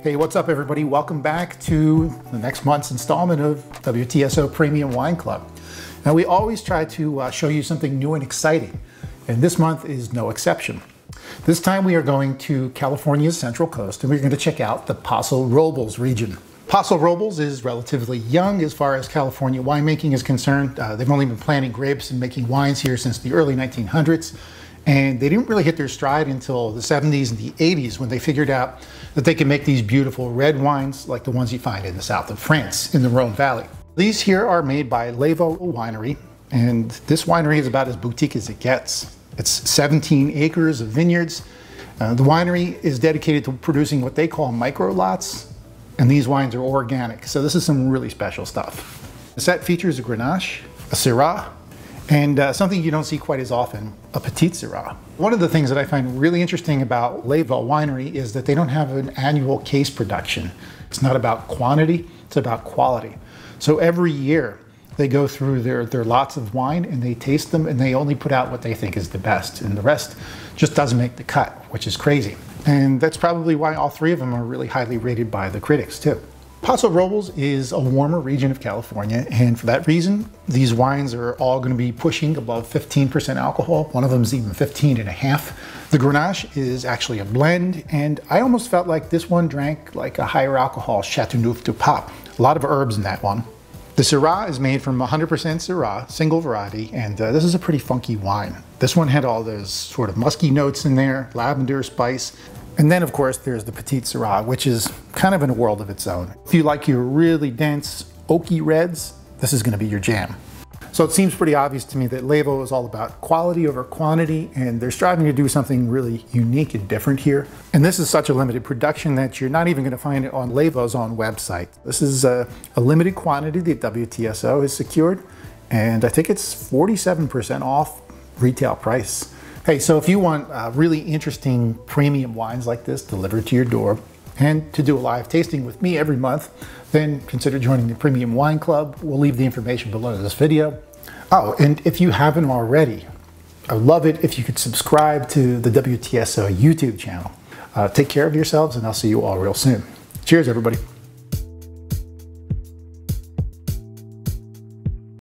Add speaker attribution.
Speaker 1: Hey, what's up everybody? Welcome back to the next month's installment of WTSO Premium Wine Club. Now we always try to show you something new and exciting, and this month is no exception. This time we are going to California's Central Coast and we're going to check out the Paso Robles region. Paso Robles is relatively young as far as California winemaking is concerned. They've only been planting grapes and making wines here since the early 1900s. And they didn't really hit their stride until the 70s and the 80s when they figured out that they could make these beautiful red wines like the ones you find in the south of France in the Rhone Valley. These here are made by Levo Winery, and this winery is about as boutique as it gets. It's 17 acres of vineyards. The winery is dedicated to producing what they call micro lots, and these wines are organic. So this is some really special stuff. The set features a Grenache, a Syrah, and something you don't see quite as often, a Petit Syrah. One of the things that I find really interesting about Levo Winery is that they don't have an annual case production. It's not about quantity, it's about quality. So every year they go through their lots of wine and they taste them and they only put out what they think is the best, and the rest just doesn't make the cut, which is crazy. And that's probably why all three of them are really highly rated by the critics too. Paso Robles is a warmer region of California, and for that reason, these wines are all going to be pushing above 15% alcohol. One of them is even 15.5. The Grenache is actually a blend, and I almost felt like this one drank like a higher alcohol Chateauneuf du Pape. A lot of herbs in that one. The Syrah is made from 100% Syrah, single variety, and this is a pretty funky wine. This one had all those sort of musky notes in there, lavender, spice. And then of course there's the Petit Syrah, which is kind of in a world of its own. If you like your really dense oaky reds, this is going to be your jam. So it seems pretty obvious to me that Levo is all about quality over quantity, and they're striving to do something really unique and different here. And this is such a limited production that you're not even going to find it on Levo's own website. This is a limited quantity that WTSO has secured, and I think it's 47% off retail price. Hey, so if you want really interesting premium wines like this delivered to your door and to do a live tasting with me every month, then consider joining the Premium Wine Club. We'll leave the information below this video. Oh, and if you haven't already, I would love it if you could subscribe to the WTSO YouTube channel. Take care of yourselves, and I'll see you all real soon. Cheers, everybody.